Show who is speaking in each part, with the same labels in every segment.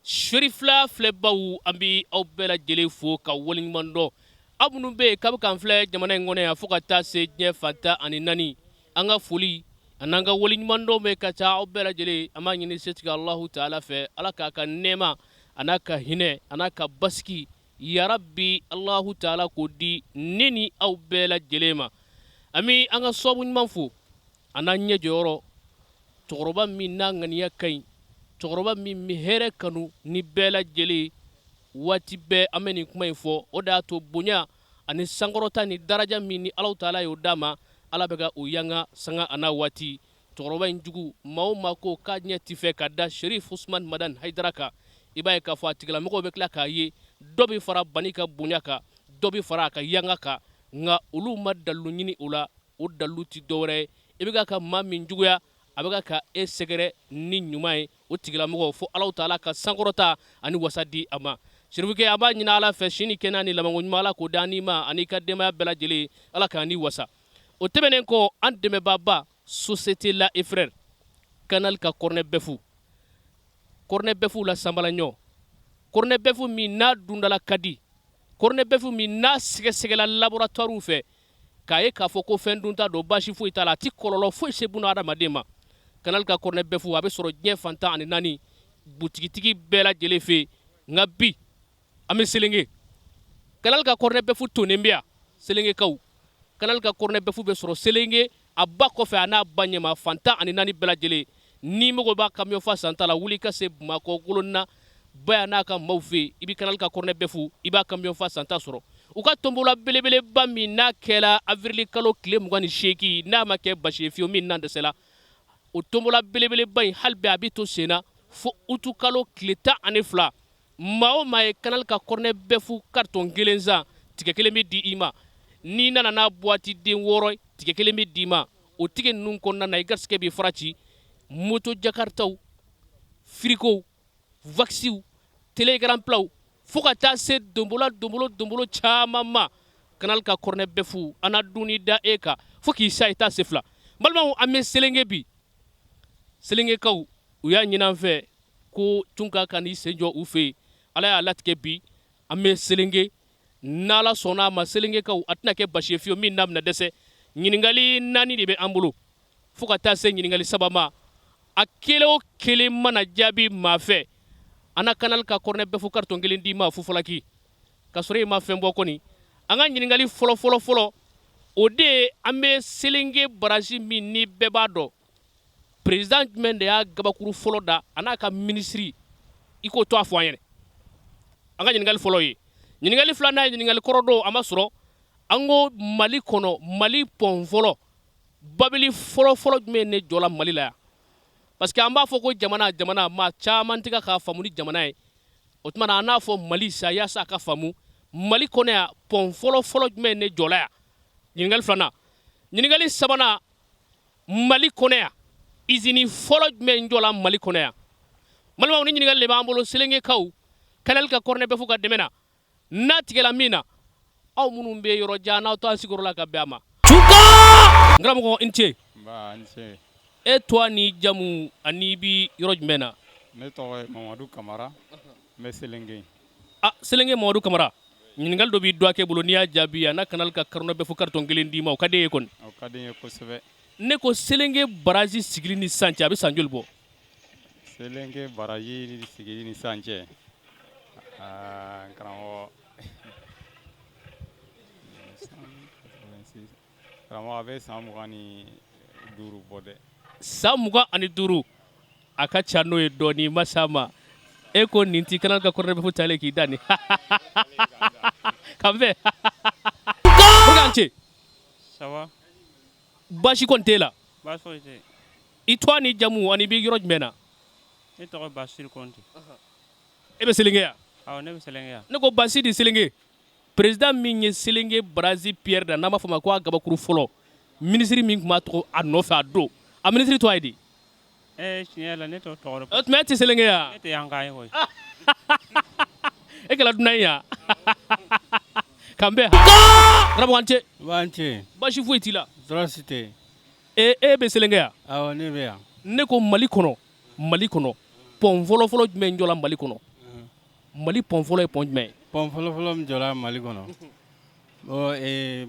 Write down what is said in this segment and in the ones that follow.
Speaker 1: Sherifla flebaw ambi aw bɛɛ lajɛlen fo ka waleɲuman dɔn aw minnu bɛ yen k'a bɛ k'an filɛ jamana in kɔnɔ yan fo ka taa se diɲɛ fanta ani naani an ka foli an'an ka waleɲuman dɔn bɛ ka ca aw bɛɛ lajɛlen an b'a ɲini setigi Alahu Taala fɛ Ala k'a ka nɛɛma an'a ka hinɛ an'a ka basigi yarabi Alahu Taala k'o di ne ni aw bɛɛ lajɛlen ma an bɛ an ka sababu ɲuman fo a n'an ɲɛ jɔyɔrɔ cɛkɔrɔba min n'a ŋaniya ka ɲi cɛkɔrɔba min bɛ hɛrɛ kanu ni bɛɛ lajɛlen waati bɛɛ an bɛ nin kuma in fɔ o de y'a to bonya ani sankɔrɔta ni daraja min ni Alahu Taala y'o d'a ma Ala bɛ ka o yanga sanga a n'a waati cɛkɔrɔba in jugu maa o maa ko k'a ɲɛ tɛ fɛ ka da Sherif Usmane Madani Hayidara kan i b'a ye k'a fɔ a tigilamɔgɔw bɛ tila k'a ye dɔ bɛ fara bani ka bonya kan dɔ bɛ fara a ka yanga kan nka olu ma dalilu ɲini o la o dalilu tɛ dɔwɛrɛ ye i bɛ ka maa min juguya a bɛ ka e sɛgɛrɛ ni ɲuman ye o tigilamɔgɔ fo Alahu Taala ka sankɔrɔta ani wasa di a ma Serifukɛ a b'a ɲini Ala fɛ sini kɛnɛ ni labanko ɲuman Ala k'o d'an ma ani ka denbaya bɛɛ lajɛlen Ala k'an ni wasa o tɛmɛnen kɔ an dɛmɛbaaba Société La et Frères Canal ka Cornɛ Bɛfu la sanbalaɲɔ Cornɛ Bɛfu min n'a dundala ka di Cornɛ Bɛfu min n'a sɛgɛsɛgɛla laboratoire fɛ k'a ye k'a fɔ ko fɛn dunta don baasi foyi t'a la a tɛ kɔlɔlɔ foyi se buna adamaden ma Canal ka Cornɛ Bɛfu a bɛ sɔrɔ diɲɛ fantan ani naani butigitigi bɛɛ lajɛlen fɛ nka bi an bɛ selenge Canal ka Cornɛ Bɛfu tonnen bɛ yan selengekaw Canal ka Cornɛ Bɛfu bɛ sɔrɔ selenge a ba kɔfɛ a n'a ba ɲɛma fantan ani naani bɛɛ lajɛlen ni mago b'a camion fa santa la wuli ka se Bamakɔ Golona ba yan n'a ka maaw fɛ i bɛ Canal ka Cornɛ Bɛfu i b'a camion fa santa sɔrɔ u ka tombola belebeleba min n'a kɛra avril kalo tile 28 n'a ma kɛ basi ye fiyewu min n'an dɛsɛla o tombola belebeleba in hali bi a bɛ to sen na fo utu kalo tile 12 maa o maa ye Canal ka Cornɛ Bɛfu carton kelen san tigɛ kelen bɛ di i ma n'i nana n'a boîte den 6 tigɛ kelen bɛ d'i ma o tigɛ ninnu kɔnɔna na i garisigɛ bɛ fara ci moto jakartaw frigo vaxiw télé écran plaw fo ka taa se donbolo caman ma Canal ka Cornɛ Bɛfu an na dunni da e kan fo k'i sa i t'a se fila balimaw an bɛ selenge bi selengekaw u y'a ɲini an fɛ ko Tunka ka n'i sen jɔ u fɛ yen Ala y'a latigɛ bi an bɛ selenge n'Ala sɔnna a ma selengekaw a tɛna kɛ basi ye fiyewu min n'a bɛna dɛsɛ ɲininkali 4 de bɛ an bolo fo ka taa se ɲininkali 3 ma a kelen o kelen mana jaabi maa fɛ an na Canal ka Cornɛ Bɛfu carton kelen d'i ma fufalaki ka sɔrɔ i ma fɛn bɔ kɔni an ka ɲininkali fɔlɔ o de ye an bɛ selenge baraji min ni bɛɛ b'a dɔn président jumɛn de y'a gabakuru fɔlɔ da a n'a ka ministre i k'o to a fɔ an ɲɛna an ka ɲininkali fɔlɔ ye ɲininkali 2nan ye ɲininkali kɔrɔ dɔw an ma sɔrɔ an ko Mali kɔnɔ Mali pɔn fɔlɔ babili fɔlɔ jumɛn ne jɔla Mali la yan parce que an b'a fɔ ko jamana maa caman tɛ k'a faamu ni jamana ye o tuma na an n'a fɔ Mali sa yaasa a ka faamu Mali kɔnɔ yan pɔn fɔlɔ jumɛn ne jɔla yan ɲininkali 2nan ɲininkali 3nan Mali kɔnɔ yan usine fɔlɔ jumɛn jɔla Mali kɔnɔ yan balimaw ni ɲininkali de b'an bolo selengekaw Canal ka Cornɛ Bɛfu ka dɛmɛ na n'a tigɛla min na aw minnu bɛ yɔrɔ jan n'aw to an sigiyɔrɔ la ka bɛn a ma n karamɔgɔ i ni ce e tɔgɔ ni jamu ani bɛ yɔrɔ jumɛn na
Speaker 2: ne tɔgɔ ye Mamadu Kamara n bɛ selenge
Speaker 1: selenge Mamadu Kamara ɲininkali dɔ b'i dɔn a kɛ bolo n'i y'a jaabi a na Canal ka Cornɛ Bɛfu carton kelen d'i ma o ka di e ye kɔni
Speaker 2: o ka di n ye kosɛbɛ
Speaker 1: ne ko selenge baraji sigili ni sisan cɛ a bɛ san joli bɔ
Speaker 2: selenge baraji sigili ni sisan cɛ karamɔgɔ a bɛ san 25 bɔ dɛ
Speaker 1: san 25 a ka ca n'o ye dɔɔni ma s'a ma e ko nin ti Canal ka Cornɛ Bɛfu talen k'i da nin kan bɛn an ce baasi kɔni t'e la i tɔgɔ ni jamu ani bɛ yɔrɔ jumɛn na
Speaker 3: ne tɔgɔ Basiri Kɔnte
Speaker 1: e bɛ selenge yan
Speaker 3: awɔ ne bɛ selenge yan
Speaker 1: ne ko Basiri selenge président min ye selenge baraji Pierre da n'a b'a fɔ ma ko a gabakuru fɔlɔ ministre min tun b'a tɔgɔ a nɔfɛ a don a ministre tɔgɔ ye di
Speaker 3: tiɲɛ la ne t'o tɔgɔ dɔn
Speaker 1: o tuma e tɛ selenge yan
Speaker 3: ne tɛ yan ka ye koyi
Speaker 1: e kɛla dunan ye yan kan bɛn karamɔgɔ an cɛ baasi foyi t'i la
Speaker 4: tɔɔrɔ si tɛ
Speaker 1: e bɛ selenge yan
Speaker 4: awɔ ne bɛ yan
Speaker 1: ne ko Mali kɔnɔ pɔn fɔlɔfɔlɔ jumɛn jɔla Mali kɔnɔ Mali pɔn fɔlɔ ye pɔn jumɛn
Speaker 2: pɔn fɔlɔfɔlɔ min jɔra Mali kɔnɔ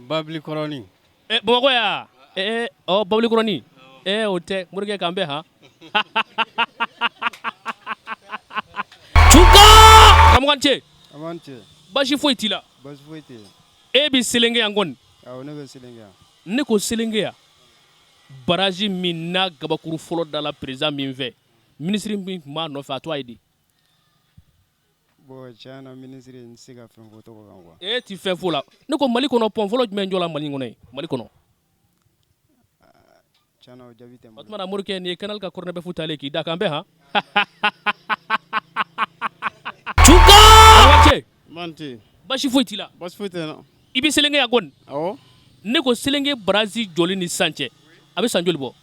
Speaker 2: babili kɔrɔni
Speaker 1: Bamakɔ ya babili kɔrɔni o tɛ Morikɛ k'an bɛn han Karamɔgɔ
Speaker 2: an cɛ
Speaker 1: basi foyi t'i la
Speaker 2: basi foyi tɛ
Speaker 1: e bi selenge yan kɔni
Speaker 2: awɔ ne bɛ selenge yan
Speaker 1: ne ko selenge ya baraji min n'a gabakuru fɔlɔ dala président min fɛ ministre min tun b'a nɔfɛ a to a ye di
Speaker 2: bon tiɲɛ na ministre n tɛ se ka fɛn fɔ tɔgɔ kan quoi
Speaker 1: e ti fɛn fo la ne ko Mali kɔnɔ pɔn fɔlɔ jumɛn jɔla Mali kɔnɔ ye Mali kɔnɔ
Speaker 2: tiɲɛ na o jaabi tɛ n
Speaker 1: o
Speaker 2: bolo
Speaker 1: tuma na Morikɛ nin ye canal ka corner bɛɛ taalen k'i da k'an bɛn han
Speaker 2: man tɛ
Speaker 1: basi foyi t'i la
Speaker 2: basi foyi tɛ na
Speaker 1: i bɛ selenge yan kɔni
Speaker 2: awɔ
Speaker 1: ne ko selenge baraji jɔli ni sisan cɛ a bɛ san joli bɔ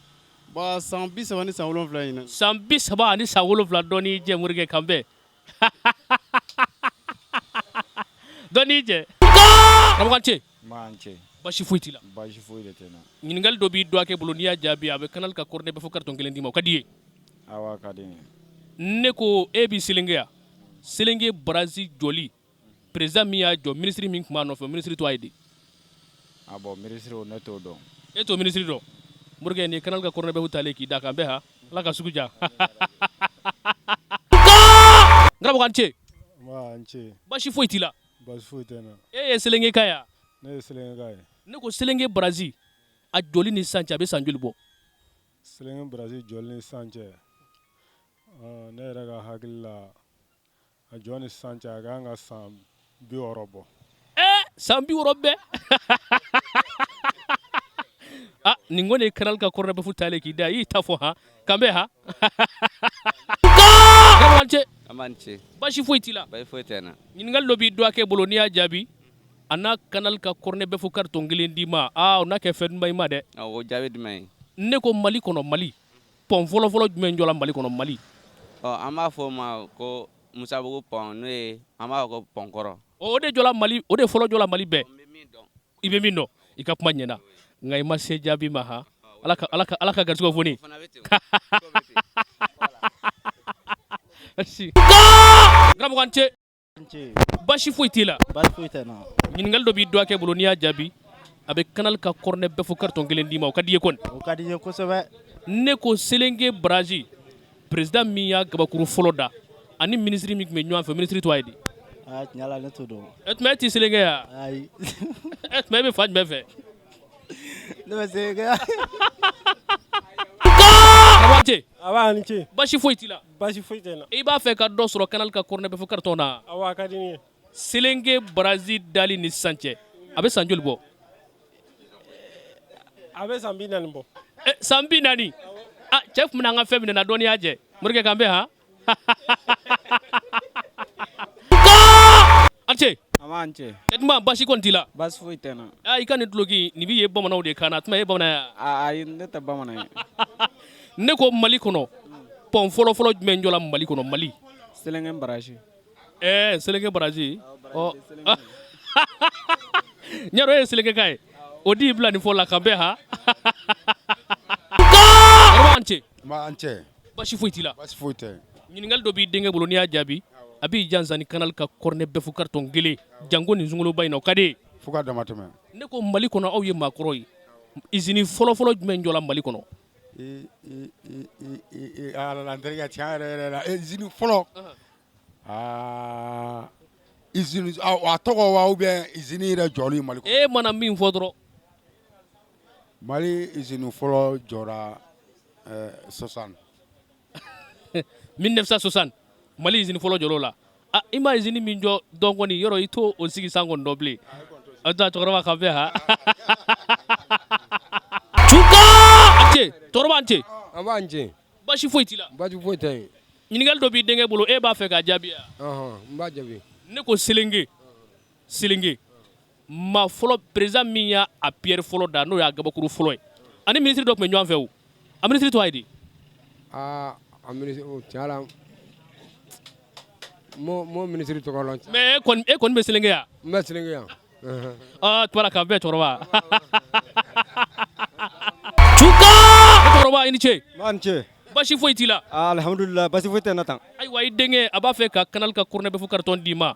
Speaker 2: bon san 30 ni san 7 in na
Speaker 1: san 30 ani san 7 dɔɔni jɛ Morikɛ k'an bɛn dɔɔni jɛ Karamɔgɔ
Speaker 4: man cɛ
Speaker 1: basi foyi t'i la
Speaker 4: basi foyi de tɛ na
Speaker 1: ɲininkali dɔ b'i dɔgɔkɛ bolo n'i y'a jaabi a bɛ canal ka corner bɛɛ fɔ carton kelen d'i ma o ka di ye
Speaker 4: awɔ ka di n ye
Speaker 1: ne ko e b'i selenge yan selenge baraji jɔli président min y'a jɔ ministre min tun b'a nɔfɛ ministre to a ye di
Speaker 4: a bon ministre o ne t'o dɔn
Speaker 1: e t'o ministre dɔn Morikɛ nin ye canal ka corner bɛɛ taalen k'i da k'an bɛn han Ala ka sugu ja Karamɔgɔ
Speaker 2: n cɛ
Speaker 1: basi foyi t'i la
Speaker 2: basi foyi tɛ na
Speaker 1: e ye selenge ka ya
Speaker 2: ne ye selenge ka ye
Speaker 1: ne ko selenge baraji a jɔli ni sisan cɛ a bɛ san joli bɔ
Speaker 2: selenge baraji jɔli ni sisan cɛ ne yɛrɛ ka hakili la a jɔ ni sisan cɛ a ka kan ka san 60 bɔ
Speaker 1: san 60 bɛɛ nin ko nin ye canal ka corner bɛɛ taalen k'i da i y'i ta fɔ han k'an bɛn han Karamɔgɔ
Speaker 5: Aman cɛ
Speaker 1: basi foyi t'i la
Speaker 5: basi foyi tɛ na
Speaker 1: ɲininkali dɔ b'i dɔgɔkɛ bolo n'i y'a jaabi a n'a canal ka corner bɛɛ carton kelen d'i ma o n'a kɛ fɛn duman i ma dɛ
Speaker 5: o jaabi jumɛn ye
Speaker 1: ne ko Mali kɔnɔ Mali pɔn fɔlɔfɔlɔ jumɛn jɔla Mali kɔnɔ Mali
Speaker 5: an b'a fɔ o ma ko Musabugu pɔn n'o ye an b'a fɔ ko pɔnkɔrɔ
Speaker 1: o de jɔla Mali o de fɔlɔ jɔla Mali bɛɛ i bɛ min dɔn i ka kuma ɲɛna nka i ma se jaabi ma han Ala ka garisigɛw foni Karamɔgɔ basi foyi t'i la
Speaker 6: basi foyi tɛ na
Speaker 1: ɲininkali dɔ b'i dɔgɔkɛ bolo n'i y'a jaabi a bɛ canal ka corner bɛɛ fɔ carton kelen d'i ma o ka di ye kɔni
Speaker 6: o ka di n ye kosɛbɛ
Speaker 1: ne ko selenge baraji président min y'a gabakuru fɔlɔ da ani ministre min tun bɛ ɲɔgɔn fɛ ministre to a ye di
Speaker 6: tiɲɛ la ne t'o dɔn
Speaker 1: e tuma e t'i selenge ya
Speaker 6: ayi
Speaker 1: e tuma e bɛ fa jumɛn fɛ
Speaker 6: ne bɛ selenge
Speaker 1: Karamɔgɔ
Speaker 7: Awa ni ce
Speaker 1: basi foyi t'i la
Speaker 7: basi foyi tɛ na
Speaker 1: i b'a fɛ ka dɔ sɔrɔ canal ka corner bɛɛ fɔ carton na
Speaker 7: awa ka di n ye
Speaker 1: selenge baraji dali ni sisan cɛ a bɛ san joli bɔ
Speaker 7: a bɛ san 40 bɔ
Speaker 1: san 40 cɛ tun bɛna an ka fɛn minɛ na dɔɔni y'a jɛ Morikɛ k'an bɛn han an cɛ
Speaker 4: aman cɛ
Speaker 1: e tuma basi kɔni t'i la
Speaker 4: basi foyi tɛ na
Speaker 1: i ka nin duloki nin b'i ye bamananw de kan na a tuma e bamanan ya
Speaker 4: ayi ne tɛ bamanan ye
Speaker 1: ne ko Mali kɔnɔ pɔn fɔlɔfɔlɔ jumɛn jɔla Mali kɔnɔ Mali
Speaker 4: selenge baraji
Speaker 1: selenge baraji ɲa dɔn e ye selenge ka ye o di bila nin fɔ la k'an bɛn han
Speaker 2: an cɛ
Speaker 1: basi foyi t'i la
Speaker 2: basi foyi tɛ
Speaker 1: ɲininkali dɔ b'i denkɛ bolo n'i y'a jaabi a b'i jansa ni canal ka corner bɛɛ fɔ carton kelen janko nin sunkaloba in na o ka di ye
Speaker 2: fo ka dama tɛmɛ
Speaker 1: ne ko Mali kɔnɔ aw ye maakɔrɔ ye usine fɔlɔfɔlɔ jumɛn jɔla Mali kɔnɔ
Speaker 2: ala n terikɛ tiɲɛ yɛrɛ la usine fɔlɔ usine a tɔgɔ wa ou bien usine yɛrɛ jɔli Mali kɔnɔ
Speaker 1: e mana min fɔ dɔrɔn
Speaker 2: Mali usine fɔlɔ jɔra 60
Speaker 1: 1960 Mali usine fɔlɔ jɔr'o la i ma usine min jɔ dɔn kɔni yɔrɔ i t'o sigi san kɔni dɔn bilen a taa cɛkɔrɔba k'an bɛn han cɛkɔrɔba an cɛ
Speaker 7: an b'an cɛ
Speaker 1: basi foyi t'i la
Speaker 7: basi foyi tɛ yen
Speaker 1: ɲininkali dɔ b'i denkɛ bolo e b'a fɛ k'a jaabi
Speaker 7: n b'a jaabi
Speaker 1: ne ko selenge maa fɔlɔ président min y'a pierre fɔlɔ da n'o y'a gabakuru fɔlɔ ye ani ministre dɔ tun bɛ ɲɔgɔn fɛ o a ministre to a ye di
Speaker 7: a ministre tiɲɛ la mo ministre tɔgɔ la
Speaker 1: mais e kɔni bɛ selenge ya
Speaker 7: n bɛ selenge yan
Speaker 1: tubara k'an bɛn cɛkɔrɔba cɛkɔrɔba i ni ce
Speaker 2: man cɛ
Speaker 1: basi foyi t'i la
Speaker 8: alhamdulillah basi foyi tɛ na tan
Speaker 1: ayiwa i denkɛ a b'a fɛ ka canal ka cornet bɛfu carton d'i ma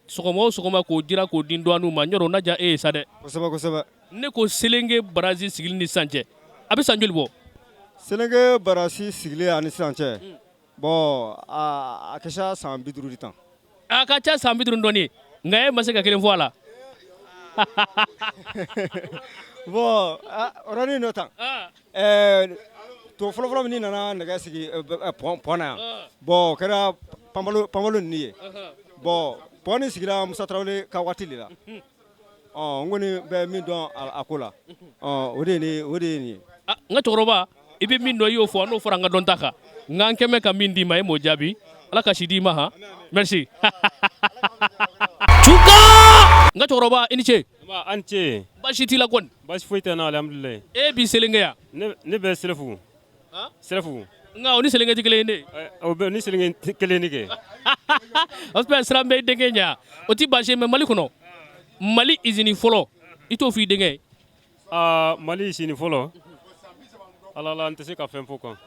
Speaker 1: sɔgɔma o sɔgɔma k'o dira k'o di dɔgɔninw ma ɲɔrɔ o na ja e ye sa dɛ
Speaker 8: kosɛbɛ kosɛbɛ
Speaker 1: ne ko selenge barazi sigili ni sisan cɛ a bɛ san joli bɔ
Speaker 8: selenge barasi sigilen ani sisan cɛ bon a ka ca san 50 de tan
Speaker 1: a ka ca san 50 dɔɔnin nka e ma se ka kelen fɔ a la
Speaker 8: bon oranni nɔ tan to fɔlɔfɔlɔ min nana nɛgɛ sigi pɔn na yan bon o kɛra panbalo ninnu ye bon pɔn nin sigira musa tarawele ka waati de la n kɔni bɛ min dɔn a ko la o de ye nin ye
Speaker 1: n ka cɛkɔrɔba i bɛ min dɔn i y'o fɔ n'o fɔra an ka dɔn ta kan nka an kɛmɛ ka min d'i ma e m'o jaabi ala ka si d'i ma han merci tuka n ka cɛkɔrɔba i ni ce
Speaker 3: an ce
Speaker 1: baasi t'i la kɔni
Speaker 3: basi foyi tɛ n na alhamdulilayi
Speaker 1: e b'i selenge yan
Speaker 3: ne bɛ sɛrɛfugu sɛrɛfugu
Speaker 1: nka o ni selenge tɛ kelen ye ne
Speaker 3: o bɛ ni selenge kelen de kɛ
Speaker 1: o tuma siran bɛ i denkɛ ɲɛ o tɛ baasi ye mɛ mali kɔnɔ mali izini fɔlɔ i t'o fɔ i denkɛ ye
Speaker 3: mali izini fɔlɔ ala la n tɛ se ka fɛn fɔ kan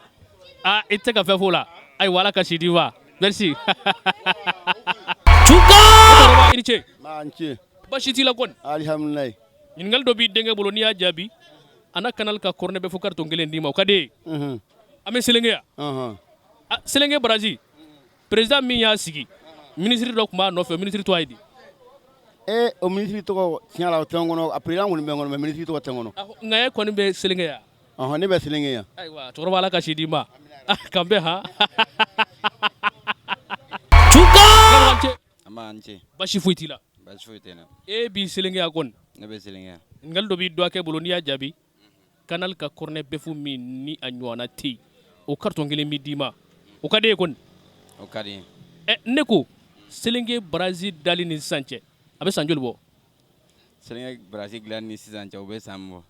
Speaker 1: i tɛ se ka fɛn fɔ o la ayiwa ala ka si di wa merci tuka cɛkɔrɔba i ni ce
Speaker 6: n ce
Speaker 1: baasi t'i la kɔni
Speaker 6: alihamudulilayi
Speaker 1: ɲininkali dɔ b'i denkɛ bolo n'i y'a jaabi a na canal ka cornet bɛfu carton kelen d'i ma o ka di ye an bɛ selenge yan selenge barazi président min y'a sigi ministre dɔ tun b'a nɔfɛ ministre tɔgɔ ye di
Speaker 6: o minisiri tɔgɔ tiɲɛ la o tɛ n kɔnɔ a président kɔni bɛ n kɔnɔ mɛ minisiri tɔgɔ tɛ n kɔnɔ
Speaker 1: nka e kɔni bɛ selenge yan
Speaker 6: ne bɛ selenge yan
Speaker 1: ayiwa cɛkɔrɔba ala ka si d'i ma kan bɛn han tuka
Speaker 5: an ce
Speaker 1: baasi foyi t'i la
Speaker 5: basi foyi tɛ na
Speaker 1: e b'i selenge yan kɔni
Speaker 5: ne bɛ selenge yan
Speaker 1: ɲininkali dɔ b'i dɔgɔkɛ bolo n'i y'a jaabi canal ka cornet bɛfu min ni a ɲɔgɔnna tɛ yen o carton kelen bɛ d'i ma o ka di ye kɔni
Speaker 5: o ka di n
Speaker 1: ye ne ko selenge barazi dali ni sisan cɛ a bɛ san joli bɔ
Speaker 5: selenge barasi dilan ni sisan cɛ o bɛ san bɔ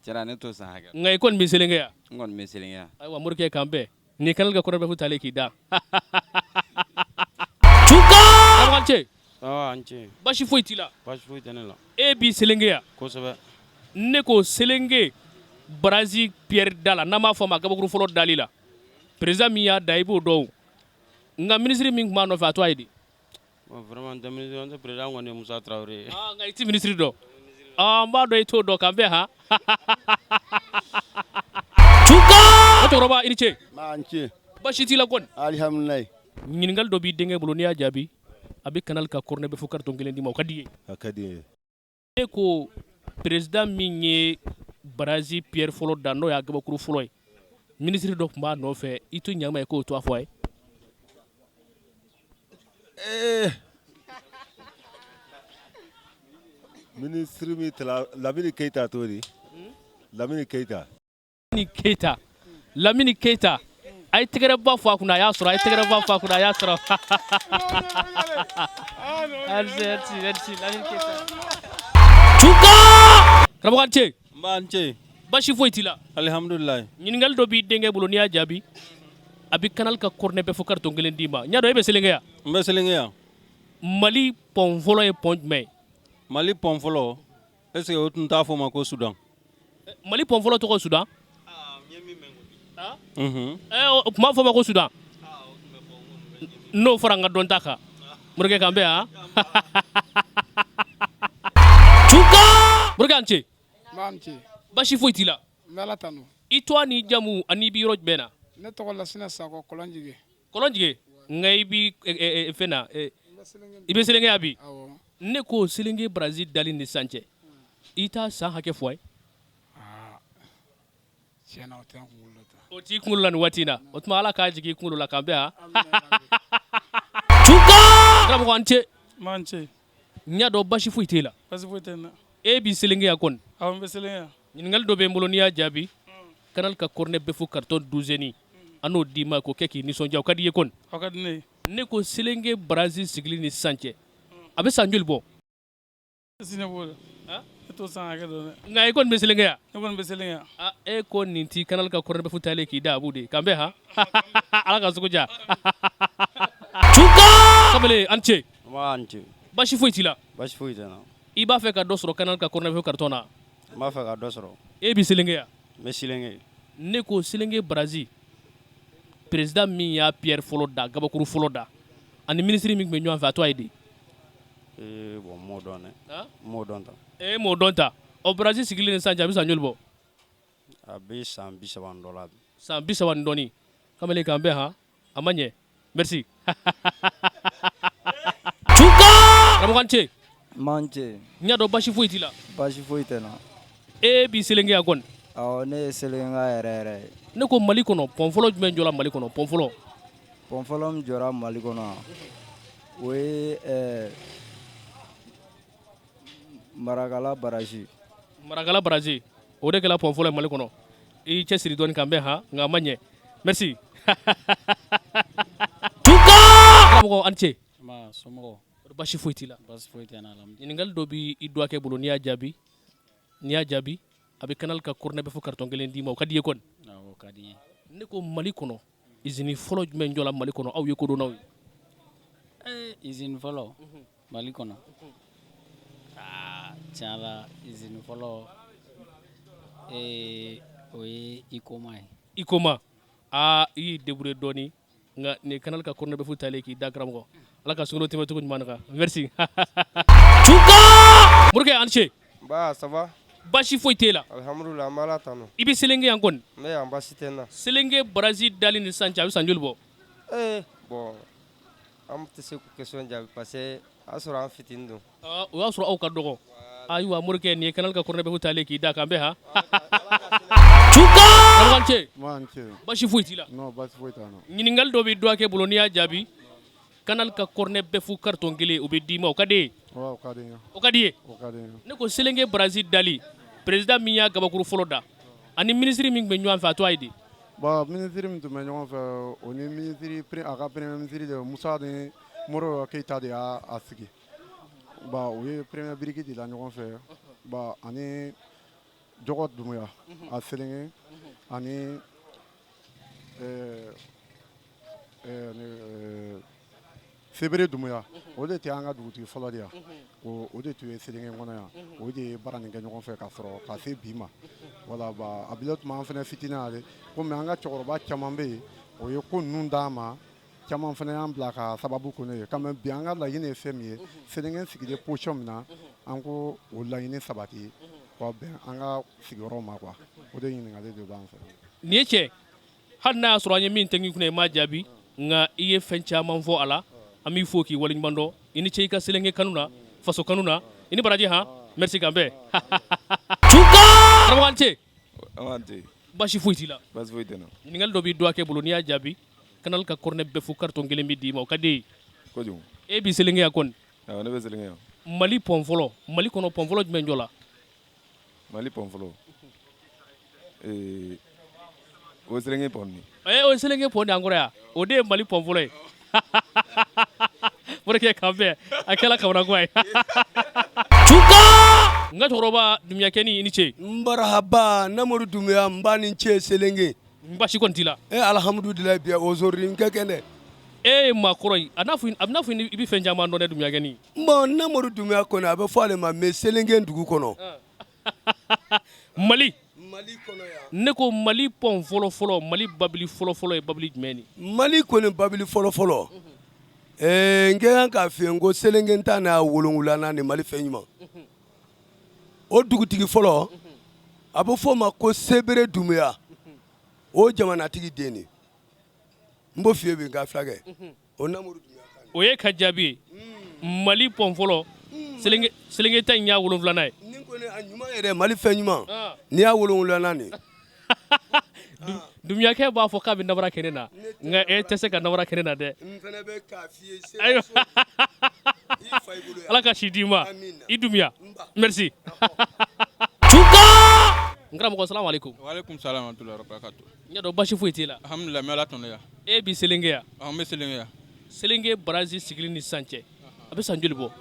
Speaker 5: tiɲɛna ne t'o san hakɛ
Speaker 1: nka i kɔni bɛ selenge yan
Speaker 5: n kɔni bɛ selenge yan
Speaker 1: ayiwa morikɛ kan bɛn nin canal ka cornet bɛfu talen k'i da tuka an ce
Speaker 3: an ce
Speaker 1: baasi foyi t'i la
Speaker 3: basi foyi tɛ ne la
Speaker 1: e b'i selenge yan
Speaker 3: kosɛbɛ
Speaker 1: ne ko selenge barazi pierre dala n'an b'a fɔ a ma gabakuru fɔlɔ dali la président min y'a da i b'o dɔn nka ministre min tun b'a nɔfɛ a to a ye di
Speaker 3: vraiment n tɛ ministre n tɛ président kɔni ye musa tarawele ye
Speaker 1: nka i tɛ ministre dɔn n b'a dɔn i t'o dɔn kan bɛn han tuka o cɛkɔrɔba i ni ce
Speaker 6: n ce
Speaker 1: baasi t'i la kɔni
Speaker 6: alihamudulilayi
Speaker 1: ɲininkali dɔ b'i denkɛ bolo n'i y'a jaabi a bɛ canal ka cornet bɛfu carton kelen d'i ma o ka di ye
Speaker 2: a ka di n ye
Speaker 1: e ko président min ye barazi pierre fɔlɔ da n'o y'a gabakuru fɔlɔ ye ministre dɔ tun b'a nɔfɛ i to ɲama ye k'o to a fɔ a ye
Speaker 2: ministre min tala lamini keyita t'o di lamini keyita
Speaker 1: lamini keyita a ye tɛgɛrɛba fɔ a kunna a y'a sɔrɔ a ye tɛgɛrɛba fɔ a kunna a y'a sɔrɔ merci lamini keyita tuka karamɔgɔ n ce
Speaker 4: n b'a n ce
Speaker 1: baasi foyi t'i la
Speaker 4: alihamudulilayi
Speaker 1: ɲininkali dɔ b'i denkɛ bolo n'i y'a jaabi a bɛ canal ka cornet bɛfu carton kelen d'i ma n y'a dɔn e bɛ selenge yan
Speaker 4: n bɛ selenge yan
Speaker 1: mali pɔn fɔlɔ ye pɔn jumɛn ye
Speaker 4: mali pɔn fɔlɔ est ce que o tun t'a fɔ o ma ko sudan
Speaker 1: mali pɔn fɔlɔ tɔgɔ sudan o tun b'a fɔ o ma ko sudan n'o fɔra n ka dɔn ta kan morikɛ kan bɛn han tuka morikɛ an ce
Speaker 9: n ce
Speaker 1: baasi foyi t'i la
Speaker 9: n bɛ ala tanu
Speaker 1: i tɔgɔ n'i jamu ani i bɛ yɔrɔ jumɛn na
Speaker 9: ne tɔgɔ lasina sakɔ kɔlɔnjige
Speaker 1: kɔlɔnjige nka i b'i fɛn na i bɛ selenge yan bi ne ko selenge barazi dali ni sisan cɛ i t'a san hakɛ fɔ a ye
Speaker 9: tiɲɛna o tɛ n kunkolo ta
Speaker 1: o t'i kunkolo la nin waati in na o tuma ala k'a jigin i kunkolo la kan bɛn han tuka karamɔgɔ an ce
Speaker 9: n ce
Speaker 1: n y'a dɔn baasi foyi t'e la
Speaker 9: basi foyi tɛ n na
Speaker 1: e b'i selenge yan kɔni
Speaker 9: awɔ n bɛ selenge yan
Speaker 1: ɲininkali dɔ bɛ n bolo n'i y'a jaabi canal ka cornet bɛfu carton 12 an n'o d'i ma k'o kɛ k'i nisɔndiya o ka di i ye kɔni
Speaker 9: aw ka di ne ye
Speaker 1: ne ko selenge barazi sigili ni sisan cɛ a bɛ san joli bɔ
Speaker 9: sini b'o la e t'o san hakɛ dɔn dɛ
Speaker 1: nka i kɔni bɛ selenge yan
Speaker 9: ne kɔni bɛ selenge yan
Speaker 1: e ko nin ti canal ka cornet bɛfu talen k'i da a b'o de kan bɛn han ala ka sugu ja tuka kamalen an ce
Speaker 6: n ce
Speaker 1: baasi foyi t'i la
Speaker 6: basi foyi tɛ n na
Speaker 1: i b'a fɛ ka dɔ sɔrɔ canal ka cornet bɛfu carton na
Speaker 6: n b'a fɛ ka dɔ sɔrɔ
Speaker 1: e b'i selenge yan
Speaker 6: n bɛ selenge
Speaker 1: ne ko selenge barazi président min y'a Pierre fɔlɔ da gabakuru fɔlɔ da ani ministre min tun bɛ ɲɔgɔn fɛ a tɔgɔ ye di
Speaker 4: bon m'o dɔn dɛ m'o dɔn ta
Speaker 1: m'o dɔn ta ɔ Brazil sigilen ni sisan cɛ a bɛ san joli bɔ
Speaker 4: a bɛ san 30 ni dɔ la
Speaker 1: san 30 ni dɔɔnin kamalen k'an bɛn han a ma ɲɛ merci karamɔgɔ ce
Speaker 10: Manje.
Speaker 1: n y'a dɔn basi foyi t'i la
Speaker 10: Basi foyi tɛ n na.
Speaker 1: e b'i selenge yan kɔni
Speaker 10: Awɔ ne ye selenga yɛrɛ yɛrɛ ye.
Speaker 1: ne ko Mali kɔnɔ pɔn fɔlɔ jumɛn jɔra Mali kɔnɔ pɔn fɔlɔ
Speaker 10: Pɔn fɔlɔ min jɔra Mali kɔnɔ o ye Marakala baraji.
Speaker 1: Marakala baraji o de kɛra pɔn fɔlɔ ye Mali kɔnɔ i y'i cɛsiri dɔɔnin k'an bɛn han nka a ma ɲɛ merci karamɔgɔ an ce
Speaker 11: somɔgɔw
Speaker 1: basi foyi t'i la
Speaker 11: basi foyi tɛ n na
Speaker 1: ɲininkali dɔ b'i dɔgɔkɛ bolo n'i y'a jaabi a bɛ canal ka cornet bɛ fo carton kelen d'i ma o ka di ye kɔni
Speaker 11: awɔ o ka di n ye
Speaker 1: ne ko Mali kɔnɔ usine fɔlɔ jumɛn jɔra Mali kɔnɔ aw ye kodɔnnaw ye
Speaker 11: usine fɔlɔ Mali kɔnɔ tiɲɛ la usine fɔlɔ o ye Ikoma ye
Speaker 1: Ikoma i y'i débrouiller dɔɔnin nka nin canal ka cornet bɛ fo talen k'i da karamɔgɔ ala ka sunkalo tɛmɛ cogo ɲuman na merci Morikɛ an ce
Speaker 12: Ba ça va
Speaker 1: basi foyi t'e la
Speaker 12: alhamdulillah an bɛ Ala tanu
Speaker 1: i bɛ selenge yan kɔni
Speaker 12: n bɛ yan basi tɛ n na
Speaker 1: selenge baraji dali ni sisan cɛ a bɛ san joli bɔ
Speaker 12: bon an tɛ se k'o question jaabi parce que a y'a sɔrɔ an fitinin don
Speaker 1: o y'a sɔrɔ aw ka dɔgɔ ayiwa Morikɛ nin ye canal ka cornet bɛ fo talen k'i da k'an bɛn han karamɔgɔ an ce basi foyi t'i la
Speaker 2: non basi foyi t'an na
Speaker 1: ɲininkali dɔ b'i dɔgɔkɛ bolo n'i y'a jaabi canal ka cornet bɛɛ fu carton kelen o bɛ d'i ma o ka di ye
Speaker 2: o ka di n ye
Speaker 1: o ka di ye
Speaker 2: o ka di n ye
Speaker 1: ne ko selenge baraji dali président min y'a gabakuru fɔlɔ da ani ministre min tun bɛ ɲɔgɔn fɛ a tɔgɔ ye di
Speaker 2: bon ministre min tun bɛ ɲɔgɔn fɛ o ni ministre a ka premier ministre de Musa ni Moro Keita de y'a sigi bon o ye premier biriki de la ɲɔgɔn fɛ bon ani Jɔgɔ Dumuya a selenge ani Sebere Dumuya o de tɛ an ka dugutigi fɔlɔ de yan o de tun ye selenge kɔnɔ yan o de ye baara nin kɛ ɲɔgɔn fɛ ka sɔrɔ ka se bi ma wala ba a bila tuma an fana fitinin ale komi an ka cɛkɔrɔba caman bɛ yen o ye ko ninnu d'an ma caman fana y'an bila ka sababu ko ne ye quand même bi an ka laɲini ye fɛn min ye selenge sigilen position min na an ko o laɲini sabati ka bɛn an ka sigiyɔrɔ ma quoi o de ɲininkali de b'an fɛ
Speaker 1: nin ye tiɲɛ hali n'a y'a sɔrɔ an ye min tɛgin kunna i m'a jaabi nka i ye fɛn caman fɔ a la an b'i fo k'i waleɲuman dɔn i ni ce i ka selenge kanu na faso kanu na i ni baraji han merci k'an bɛn karamɔgɔ an ce basi foyi t'i la
Speaker 13: basi foyi tɛ n na
Speaker 1: ɲininkali dɔ b'i dɔgɔkɛ bolo n'i y'a jaabi canal ka cornet bɛɛ fu carton kelen bɛ d'i ma o ka di ye
Speaker 13: kojugu
Speaker 1: e b'i selenge yan kɔni
Speaker 13: awɔ ne bɛ selenge yan
Speaker 1: Mali pɔn fɔlɔ Mali kɔnɔ pɔn fɔlɔ jumɛn jɔ la
Speaker 13: Mali pɔn fɔlɔ o ye selenge pɔn ni
Speaker 1: o ye selenge pɔn de an kɔrɔ yan o de ye Mali pɔn fɔlɔ ye Morikɛ k'an bɛn a kɛla kamanako ye n ka cɛkɔrɔba Dumuyakɛni i ni ce
Speaker 14: n barahaba Namori Dumuya n b'a ni ce selenge
Speaker 1: basi kɔni t'i la
Speaker 14: alhamdulilayi bien aujourd'hui n ka kɛnɛ
Speaker 1: e ye maakɔrɔ ye a bɛ n'a fɔ i bɛ fɛn caman dɔn dɛ Dumuyakɛni
Speaker 14: bon Namori Dumuya kɔni a bɛ fɔ ale ma mais selenge dugu kɔnɔ
Speaker 1: Mali
Speaker 14: kɔnɔ yan
Speaker 1: ne ko Mali pɔn fɔlɔ Mali babili fɔlɔ ye babili jumɛn ni
Speaker 14: Mali kɔni babili fɔlɔ n kɛ kan k'a f'i ye n ko selenge ta n'a wolonwulanan ni Mali fɛn ɲuman o dugutigi fɔlɔ a bɛ fɔ o ma ko Sebere Dumuya o jamanatigi den de n b'o f'i ye bi n ka fulakɛ o Namori Dumuya
Speaker 1: o ye ka jaabi ye Mali pɔn fɔlɔ selenge ta in y'a 7nan ye
Speaker 14: ni ko ne a ɲuman yɛrɛ Mali fɛn ɲuman n'i y'a 7nan de
Speaker 1: Dumuyakɛ b'a fɔ k'a bɛ namara kɛ ne na nka e tɛ se ka namara kɛ ne na dɛ
Speaker 14: n fana bɛ k'a f'i ye
Speaker 1: ayiwa Ala ka si d'i ma i Dumuya merci n karamɔgɔ salamu aleykum
Speaker 4: waaleykum salam wa rahmatullahi wa barakatuh
Speaker 1: n y'a dɔn basi foyi t'e la
Speaker 4: alhamdulilayi n bɛ Ala tanu yan
Speaker 1: e b'i selenge yan
Speaker 4: n bɛ selenge yan
Speaker 1: selenge baraji sigili ni sisan cɛ a bɛ san joli bɔ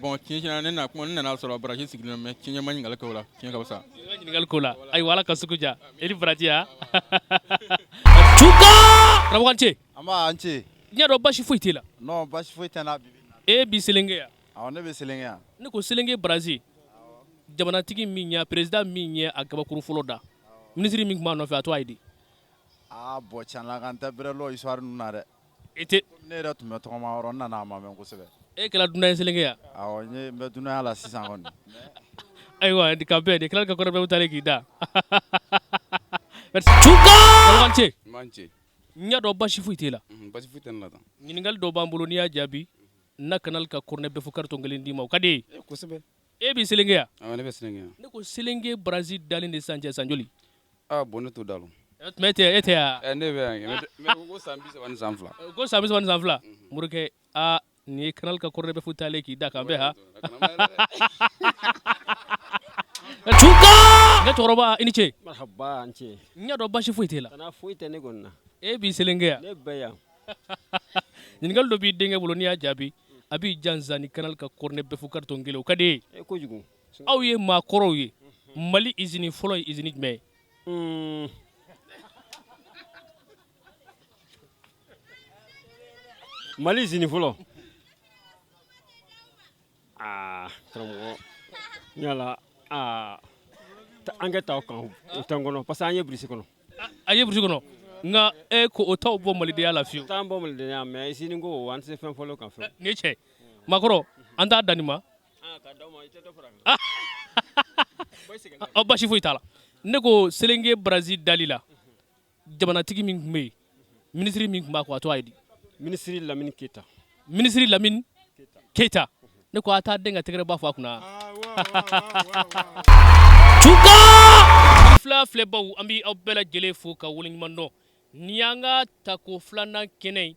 Speaker 4: bon tiɲɛ ne nana sɔrɔ baraji sigilen mais tiɲɛ ma ɲininkali kɛ o la tiɲɛ ka fisa
Speaker 1: ɲininkali k'o la ayiwa Ala ka sugu ja e ni baraji ya karamɔgɔ an ce
Speaker 15: an b'a ce
Speaker 1: n y'a dɔn basi foyi t'e la
Speaker 15: non basi foyi tɛ n na bi
Speaker 1: e b'i selenge yan
Speaker 15: awɔ ne bɛ selenge yan
Speaker 1: ne ko selenge baraji jamanatigi min ye président min ye a gabakuru fɔlɔ da ministre min tun b'a nɔfɛ a tɔgɔ ye di
Speaker 15: bon tiɲɛ la kan tɛ bɛrɛ lɔ histoire ninnu na dɛ.
Speaker 1: I tɛ.
Speaker 15: Ne yɛrɛ tun bɛ tɔgɔma yɔrɔ n nana a ma mɛn kosɛbɛ.
Speaker 1: E kɛra dunan selenge ya?
Speaker 15: Awɔ n bɛ dunanya la sisan kɔni.
Speaker 1: Ayiwa ka bɛn de kila ka kɔrɔ bɛ talen k'i da. Tuka!
Speaker 16: Manche.
Speaker 1: N y'a dɔn basi foyi t'e la.
Speaker 16: Basi foyi tɛ ne la tan.
Speaker 1: Ɲininkali dɔ b'an bolo n'i y'a jaabi na kanal ka kɔrɔnɛ bɛɛ fo carton kelen d'i ma o ka di ye.
Speaker 16: Kosɛbɛ.
Speaker 1: E b'i selenge ya?
Speaker 16: Awɔ ne bɛ selenge ya.
Speaker 1: Ne ko selenge baraji dalen de san cɛ san joli?
Speaker 16: Bon ne t'o dɔn.
Speaker 1: Mais e tɛ ya?
Speaker 16: Ne bɛ yan mais ko san 30 ni san 2.
Speaker 1: Ko san 30 ni san 2. Morikɛ nin ye kanal ka kɔrɔnɛ bɛɛ fo talen k'i da kan bɛɛ ha. Tuka! Ne cɛkɔrɔba i ni ce.
Speaker 17: Marhaba an ce.
Speaker 1: N y'a dɔn basi foyi t'e la.
Speaker 17: Kana foyi tɛ ne kɔni na.
Speaker 1: E b'i selenge ya?
Speaker 17: Ne bɛ yan.
Speaker 1: Ɲininkali dɔ b'i denkɛ bolo n'i y'a jaabi a b'i jansa ni kanal ka kɔrɔnɛ bɛɛ fo carton kelen o ka di ye.
Speaker 17: Kojugu.
Speaker 1: Aw ye maakɔrɔw ye Mali usine fɔlɔ ye usine jumɛn ye?
Speaker 17: Mali usine fɔlɔ. Karamɔgɔ yala an ka taa o kan o tɛ n kɔnɔ parce que an ye Burusi kɔnɔ.
Speaker 1: A ye Burusi kɔnɔ nka e ko o t'aw bɔ malidenya la fiyewu.
Speaker 17: T'an bɔ malidenya mais usine ko an tɛ se fɛn fɔlɔ kan fɔlɔ.
Speaker 1: Nin ye tiɲɛ maakɔrɔ an t'a dan nin ma.
Speaker 17: Ka d'aw ma i tɛ dɔ fara a kan.
Speaker 1: Basi foyi t'a la ne ko selenge baraji dali la jamanatigi min tun bɛ yen minisiri min tun b'a kɔ a tɔgɔ ye di.
Speaker 17: Minisiri Lamini Keyita.
Speaker 1: Minisiri Lamini Keyita ne ko a t'a den ka tɛgɛrɛ ba fɔ a kunna. Tuka! Fila filɛbaw an bɛ aw bɛɛ lajɛlen fo ka waleɲuman dɔn ni y'an ka tako filanan kɛnɛ ye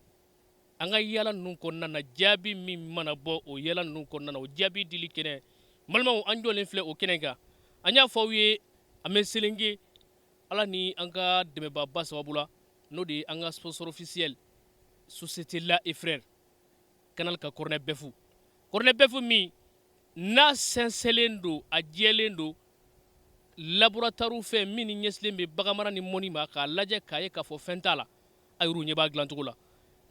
Speaker 1: an ka yala ninnu kɔnɔna na jaabi min mana bɔ o yala ninnu kɔnɔna na o jaabi dili kɛnɛ balimaw an jɔlen filɛ o kɛnɛ kan an y'a fɔ aw ye an bɛ selenge ala ni an ka dɛmɛbaaba sababu la n'o de ye an ka sponsor officiel Société La et Frères kanal ka kɔrɔnɛ bɛfu min n'a sɛnsɛnlen don a jɛlen don laboratoire fɛ min ni ɲɛsilen bɛ baganmara ni mɔni ma k'a lajɛ k'a ye k'a fɔ fɛn t'a la a y'u ɲɛ b'a dilancogo la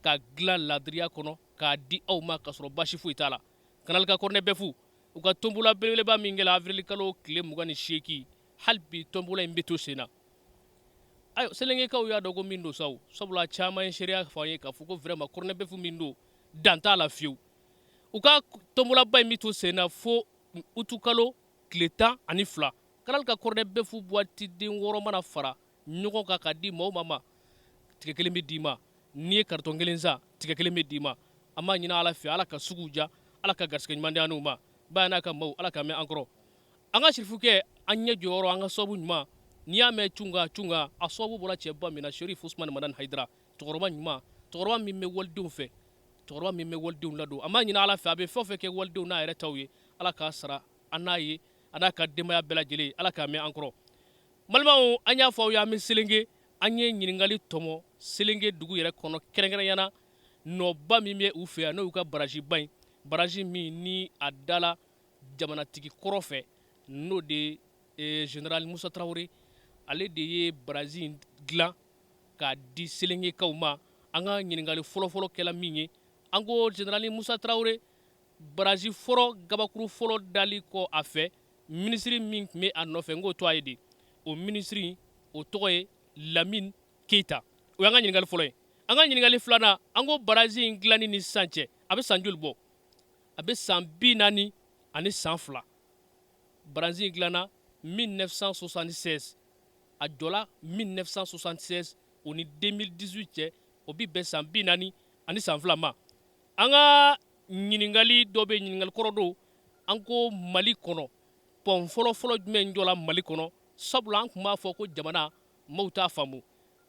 Speaker 1: k'a dilan laadiriya kɔnɔ k'a di aw ma k'a sɔrɔ basi foyi t'a la kanal ka kɔrɔnɛ bɛfu u ka tombola belebeleba min kɛla avril kalo tile 28 hali bi tombola in bɛ to sen na ayiwa selengekaw y'a dɔn ko min don saw sabula caman ye seereya fɔ an ye k'a fɔ ko vraiment kɔrɔnɛ bɛfu min don dan t'a la fiyewu u ka tombolaba in bɛ to sen na fo utu kalo tile 12 kanal ka kɔrɔnɛ bɛfu boîte den 6 mana fara ɲɔgɔn kan ka di maaw ma tigɛ kelen bɛ d'i ma n'i ye carton kelen san tigɛ kelen bɛ d'i ma an b'a ɲini ala fɛ ala ka sugu ja ala ka garisɛgɛ ɲuman di an n'u ma ba n'a ka maaw ala ka mɛn an kɔrɔ an ka sirifukɛ an ɲɛ jɔyɔrɔ an ka sababu ɲuman n'i y'a mɛn cunga a sababu bɔra cɛba min na Sherif Usmani Madani Hayidara cɛkɔrɔba ɲuman cɛkɔrɔba min bɛ walidenw fɛ cɛkɔrɔba min bɛ walidenw ladon an b'a ɲini ala fɛ a bɛ fɛn o fɛn kɛ walidenw n'a yɛrɛ taw ye ala k'a sara an n'a ye a n'a ka denbaya bɛɛ lajɛlen ala k'a mɛn an kɔrɔ balimaw an y'a fɔ aw ye an bɛ selenge an ye ɲininkali tɔmɔ selenge dugu yɛrɛ kɔnɔ kɛrɛnkɛrɛnyana nɔba min bɛ u fɛ yan n'o y'u ka barajiba ye baraji min ni a dala jamanatigi kɔrɔ fɛ n'o de ye général Musa Traoré ale de ye baraji in dilan k'a di selengekaw ma an ka ɲininkali fɔlɔfɔlɔ kɛla min ye an ko général Musa Traoré baraji fɔlɔ gabakuru fɔlɔ dali kɔ a fɛ minisiri min tun bɛ a nɔfɛ n k'o to a ye de o minisiri o tɔgɔ ye Lamine Keyita o y'an ka ɲininkali fɔlɔ ye an ka ɲininkali filanan an ko baraji in dilanni ni sisan cɛ a bɛ san joli bɔ a bɛ san 40 ani san 2 baraji in dilanna 1976 a jɔla 1976 o ni 2018 cɛ o bi bɛn san 40 ani san 2 ma an ka ɲininkali dɔ bɛ ɲininkali kɔrɔ don an ko Mali kɔnɔ pɔn fɔlɔfɔlɔ jumɛn jɔla Mali kɔnɔ sabula an tun b'a fɔ ko jamana maaw t'a faamu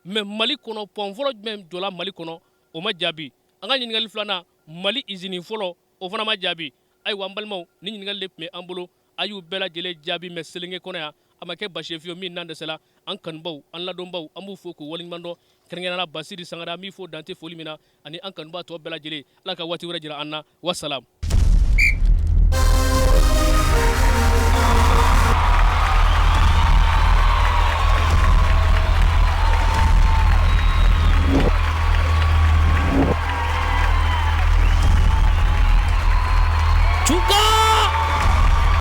Speaker 1: mais Mali kɔnɔ pɔn fɔlɔ jumɛn jɔla Mali kɔnɔ o ma jaabi an ka ɲininkali filanan Mali usine fɔlɔ o fana ma jaabi ayiwa an balimaw ni ɲininkali de tun bɛ an bolo a y'u bɛɛ lajɛlen jaabi mais selenge kɔnɔ yan a ma kɛ basi ye fiyewu min n'an dɛsɛla an kanubaw an ladɔnbaw an b'u fo k'u waleɲuman dɔn kɛrɛnkɛrɛnnenya la Basiri Sangare an b'i fo dante foli min na ani an kanuba tɔ bɛɛ lajɛlen ala ka waati wɛrɛ jira an na wasalamu